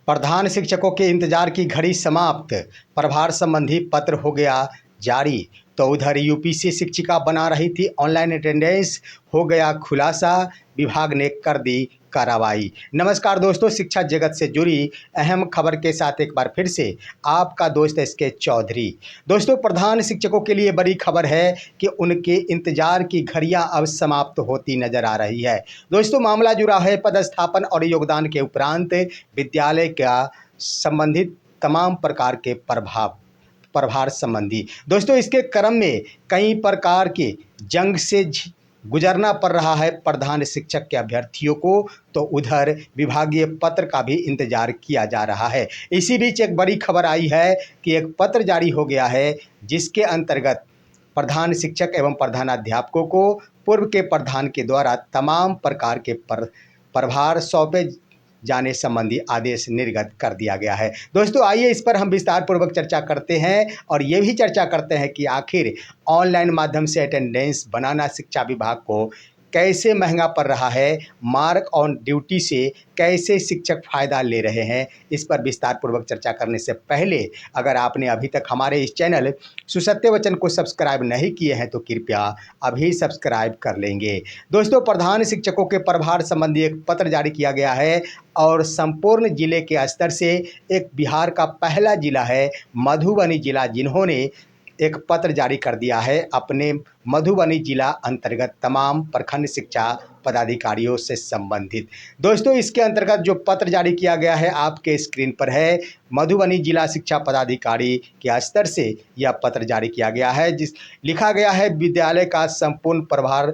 प्रधान शिक्षकों के इंतजार की घड़ी समाप्त। प्रभार संबंधी पत्र हो गया जारी। तो उधर यूपी से शिक्षिका बना रही थी ऑनलाइन अटेंडेंस, हो गया खुलासा। विभाग ने कर दी कार्रवाई। नमस्कार दोस्तों, शिक्षा जगत से जुड़ी अहम खबर के साथ एक बार फिर से आपका दोस्त एसके चौधरी। दोस्तों, प्रधान शिक्षकों के लिए बड़ी खबर है कि उनके इंतजार की घड़ियां अब समाप्त होती नजर आ रही है। दोस्तों, मामला जुड़ा है पदस्थापन और योगदान के उपरांत विद्यालय का संबंधित तमाम प्रकार के प्रभार संबंधी। दोस्तों, इसके क्रम में कई प्रकार के जंग से गुजरना पड़ रहा है प्रधान शिक्षक के अभ्यर्थियों को। तो उधर विभागीय पत्र का भी इंतजार किया जा रहा है। इसी बीच एक बड़ी खबर आई है कि एक पत्र जारी हो गया है जिसके अंतर्गत प्रधान शिक्षक एवं प्रधानाध्यापकों को पूर्व के प्रधान के द्वारा तमाम प्रकार के प्रभार सौंपे जाने संबंधी आदेश निर्गत कर दिया गया है। दोस्तों, आइए इस पर हम विस्तार पूर्वक चर्चा करते हैं और ये भी चर्चा करते हैं कि आखिर ऑनलाइन माध्यम से अटेंडेंस बनाना शिक्षा विभाग को कैसे महंगा पड़ रहा है, मार्क ऑन ड्यूटी से कैसे शिक्षक फ़ायदा ले रहे हैं। इस पर विस्तार पूर्वक चर्चा करने से पहले अगर आपने अभी तक हमारे इस चैनल सुसत्य वचन को सब्सक्राइब नहीं किए हैं तो कृपया अभी सब्सक्राइब कर लेंगे। दोस्तों, प्रधान शिक्षकों के प्रभार संबंधी एक पत्र जारी किया गया है और संपूर्ण जिले के स्तर से एक बिहार का पहला जिला है मधुबनी जिला, जिन्होंने एक पत्र जारी कर दिया है अपने मधुबनी जिला अंतर्गत तमाम प्रखंड शिक्षा पदाधिकारियों से संबंधित। दोस्तों, इसके अंतर्गत जो पत्र जारी किया गया है आपके स्क्रीन पर है। मधुबनी जिला शिक्षा पदाधिकारी के स्तर से यह पत्र जारी किया गया है, जिस लिखा गया है विद्यालय का संपूर्ण प्रभार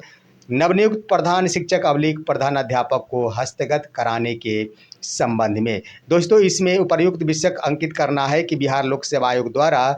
नवनियुक्त प्रधान शिक्षक अवलिक प्रधानाध्यापक को हस्तगत कराने के संबंध में। दोस्तों, इसमें उपर्युक्त विषय अंकित करना है कि बिहार लोक सेवा आयोग द्वारा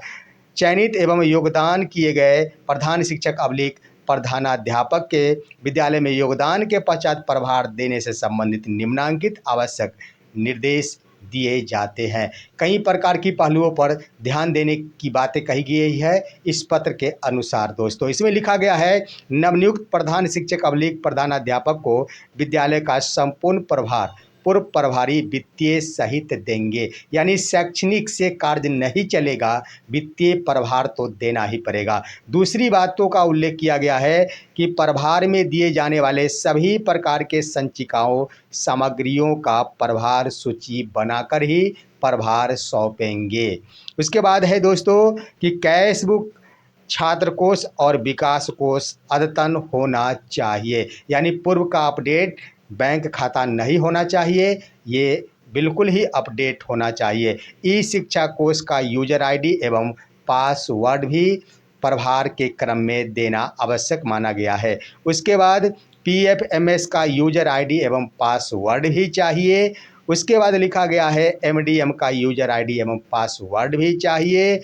चयनित एवं योगदान किए गए प्रधान शिक्षक अवलिक प्रधानाध्यापक के विद्यालय में योगदान के पश्चात प्रभार देने से संबंधित निम्नांकित आवश्यक निर्देश दिए जाते हैं। कई प्रकार की पहलुओं पर ध्यान देने की बातें कही गई है इस पत्र के अनुसार। दोस्तों, इसमें लिखा गया है नवनियुक्त प्रधान शिक्षक अवलिक प्रधानाध्यापक को विद्यालय का संपूर्ण प्रभार पूर्व प्रभारी वित्तीय सहित देंगे, यानी शैक्षणिक से कार्य नहीं चलेगा, वित्तीय प्रभार तो देना ही पड़ेगा। दूसरी बातों का उल्लेख किया गया है कि प्रभार में दिए जाने वाले सभी प्रकार के संचिकाओं सामग्रियों का प्रभार सूची बनाकर ही प्रभार सौंपेंगे। उसके बाद है दोस्तों कि कैश बुक, छात्र कोष और विकास कोष अद्यतन होना चाहिए, यानी पूर्व का अपडेट बैंक खाता नहीं होना चाहिए, ये बिल्कुल ही अपडेट होना चाहिए। ई शिक्षा कोष का यूजर आईडी एवं पासवर्ड भी प्रभार के क्रम में देना आवश्यक माना गया है। उसके बाद पीएफएमएस का यूजर आईडी एवं पासवर्ड भी चाहिए। उसके बाद लिखा गया है एमडीएम का यूजर आईडी एवं पासवर्ड भी चाहिए।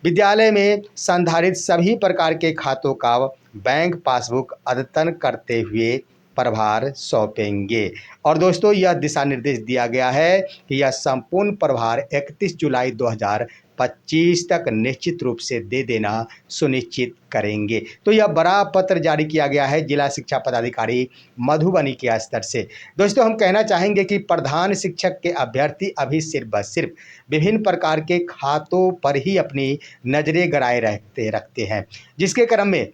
विद्यालय में संधारित सभी प्रकार के खातों का बैंक पासबुक अद्यतन करते हुए प्रभार सौंपेंगे। और दोस्तों, यह दिशा निर्देश दिया गया है कि यह संपूर्ण प्रभार 31 जुलाई 2025 तक निश्चित रूप से दे देना सुनिश्चित करेंगे। तो यह बड़ा पत्र जारी किया गया है जिला शिक्षा पदाधिकारी मधुबनी के स्तर से। दोस्तों, हम कहना चाहेंगे कि प्रधान शिक्षक के अभ्यर्थी अभी सिर्फ विभिन्न प्रकार के खातों पर ही अपनी नजरें गड़ाए रखते हैं, जिसके क्रम में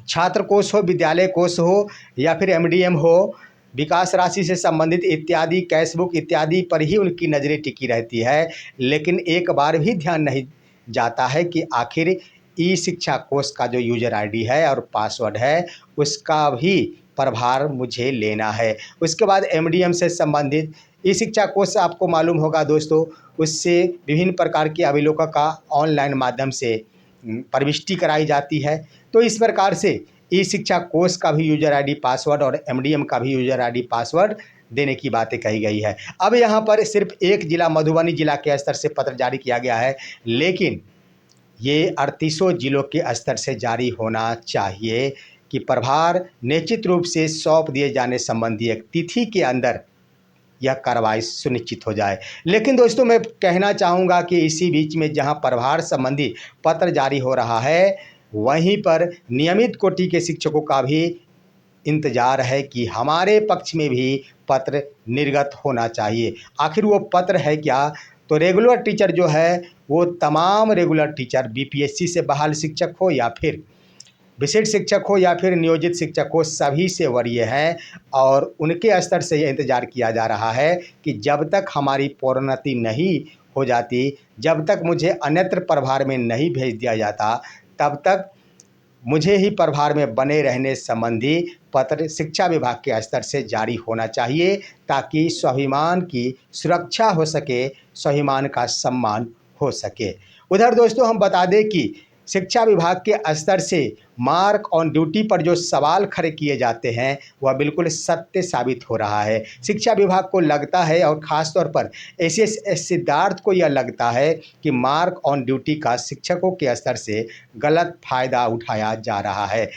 छात्र कोष हो, विद्यालय कोष हो या फिर एमडीएम हो, विकास राशि से संबंधित इत्यादि, कैश बुक इत्यादि पर ही उनकी नज़रें टिकी रहती है। लेकिन एक बार भी ध्यान नहीं जाता है कि आखिर ई शिक्षा कोष का जो यूजर आईडी है और पासवर्ड है उसका भी प्रभार मुझे लेना है। उसके बाद एमडीएम से संबंधित ई शिक्षा कोष आपको मालूम होगा दोस्तों, उससे विभिन्न प्रकार के अभिलोकों का ऑनलाइन माध्यम से प्रविष्टि कराई जाती है। तो इस प्रकार से ई शिक्षा कोष का भी यूजर आईडी पासवर्ड और एमडीएम का भी यूजर आईडी पासवर्ड देने की बातें कही गई है। अब यहाँ पर सिर्फ एक जिला मधुबनी जिला के स्तर से पत्र जारी किया गया है, लेकिन ये 38 जिलों के स्तर से जारी होना चाहिए कि प्रभार निश्चित रूप से सौंप दिए जाने संबंधी एक तिथि के अंदर यह कार्रवाई सुनिश्चित हो जाए। लेकिन दोस्तों, मैं कहना चाहूँगा कि इसी बीच में जहां प्रभार संबंधी पत्र जारी हो रहा है, वहीं पर नियमित कोटि के शिक्षकों का भी इंतज़ार है कि हमारे पक्ष में भी पत्र निर्गत होना चाहिए। आखिर वो पत्र है क्या? तो रेगुलर टीचर जो है वो तमाम रेगुलर टीचर बीपीएससी से बहाल शिक्षक हो या फिर विशिष्ट शिक्षक हो या फिर नियोजित शिक्षक हो, सभी से वरीय हैं और उनके स्तर से ये इंतज़ार किया जा रहा है कि जब तक हमारी प्रोन्नति नहीं हो जाती, जब तक मुझे अन्यत्र प्रभार में नहीं भेज दिया जाता, तब तक मुझे ही प्रभार में बने रहने संबंधी पत्र शिक्षा विभाग के स्तर से जारी होना चाहिए, ताकि स्वाभिमान की सुरक्षा हो सके, स्वाभिमान का सम्मान हो सके। उधर दोस्तों हम बता दें कि शिक्षा विभाग के स्तर से मार्क ऑन ड्यूटी पर जो सवाल खड़े किए जाते हैं वह बिल्कुल सत्य साबित हो रहा है। शिक्षा विभाग को लगता है और ख़ास तौर पर एसएस सिद्धार्थ को यह लगता है कि मार्क ऑन ड्यूटी का शिक्षकों के स्तर से गलत फ़ायदा उठाया जा रहा है,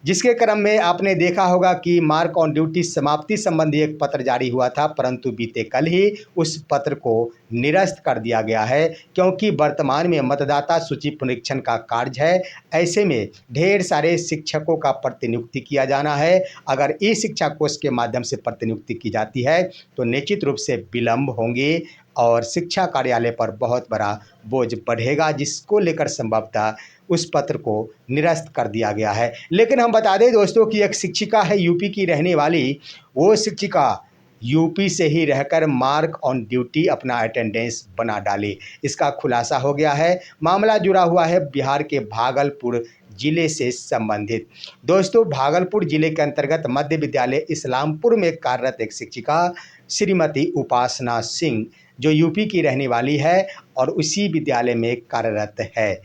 जिसके क्रम में आपने देखा होगा कि मार्क ऑन ड्यूटी समाप्ति संबंधी एक पत्र जारी हुआ था, परंतु बीते कल ही उस पत्र को निरस्त कर दिया गया है, क्योंकि वर्तमान में मतदाता सूची पुनरीक्षण का कार्य है। ऐसे में ढेर सारे शिक्षकों का प्रतिनियुक्ति किया जाना है। अगर ई शिक्षा कोष के माध्यम से प्रतिनियुक्ति की जाती है तो निश्चित रूप से विलम्ब होंगे और शिक्षा कार्यालय पर बहुत बड़ा बोझ बढ़ेगा, जिसको लेकर संभवतः उस पत्र को निरस्त कर दिया गया है। लेकिन हम बता दें दोस्तों कि एक शिक्षिका है यूपी की रहने वाली, वो शिक्षिका यूपी से ही रहकर मार्क ऑन ड्यूटी अपना अटेंडेंस बना डाली। इसका खुलासा हो गया है। मामला जुड़ा हुआ है बिहार के भागलपुर जिले से संबंधित। दोस्तों भागलपुर जिले के अंतर्गत मध्य विद्यालय इस्लामपुर में कार्यरत एक शिक्षिका श्रीमती उपासना सिंह, जो यूपी की रहने वाली है और उसी विद्यालय में कार्यरत है,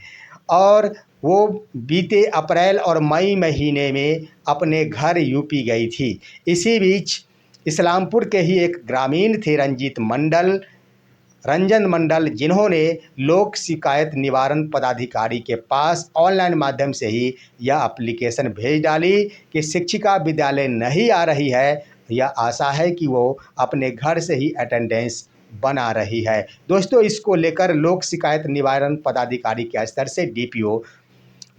और वो बीते अप्रैल और मई महीने में अपने घर यूपी गई थी। इसी बीच इस्लामपुर के ही एक ग्रामीण थे रंजन मंडल, जिन्होंने लोक शिकायत निवारण पदाधिकारी के पास ऑनलाइन माध्यम से ही यह एप्लीकेशन भेज डाली कि शिक्षिका विद्यालय नहीं आ रही है, यह आशा है कि वो अपने घर से ही अटेंडेंस बना रही है। दोस्तों इसको लेकर लोक शिकायत निवारण पदाधिकारी के स्तर से डीपीओ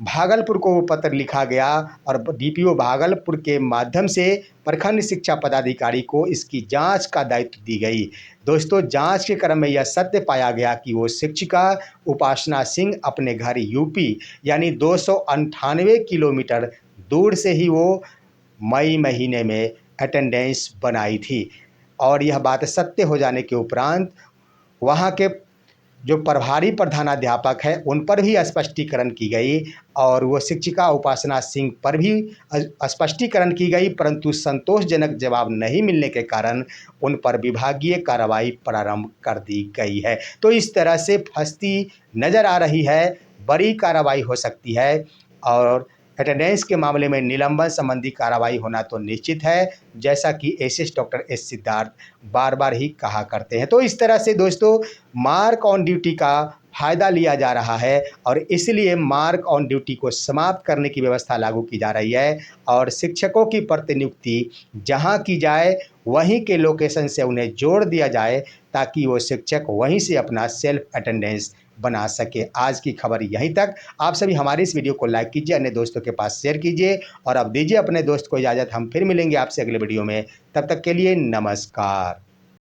भागलपुर को वो पत्र लिखा गया और डीपीओ भागलपुर के माध्यम से प्रखंड शिक्षा पदाधिकारी को इसकी जांच का दायित्व दी गई। दोस्तों जांच के क्रम में यह सत्य पाया गया कि वो शिक्षिका उपासना सिंह अपने घर यूपी यानी 298 किलोमीटर दूर से ही वो मई महीने में अटेंडेंस बनाई थी, और यह बात सत्य हो जाने के उपरांत वहाँ के जो प्रभारी प्रधानाध्यापक है उन पर भी स्पष्टीकरण की गई और वो शिक्षिका उपासना सिंह पर भी स्पष्टीकरण की गई, परंतु संतोषजनक जवाब नहीं मिलने के कारण उन पर विभागीय कार्रवाई प्रारंभ कर दी गई है। तो इस तरह से फंसती नज़र आ रही है, बड़ी कार्रवाई हो सकती है और अटेंडेंस के मामले में निलंबन संबंधी कार्रवाई होना तो निश्चित है, जैसा कि एसएस डॉक्टर एस सिद्धार्थ बार बार ही कहा करते हैं। तो इस तरह से दोस्तों मार्क ऑन ड्यूटी का फ़ायदा लिया जा रहा है और इसलिए मार्क ऑन ड्यूटी को समाप्त करने की व्यवस्था लागू की जा रही है और शिक्षकों की प्रतिनियुक्ति जहां की जाए वहीं के लोकेशन से उन्हें जोड़ दिया जाए, ताकि वो शिक्षक वहीं से अपना सेल्फ अटेंडेंस बना सके। आज की खबर यहीं तक। आप सभी हमारे इस वीडियो को लाइक कीजिए, अन्य दोस्तों के पास शेयर कीजिए और अब दीजिए अपने दोस्त को इजाज़त। हम फिर मिलेंगे आपसे अगले वीडियो में, तब तक के लिए नमस्कार।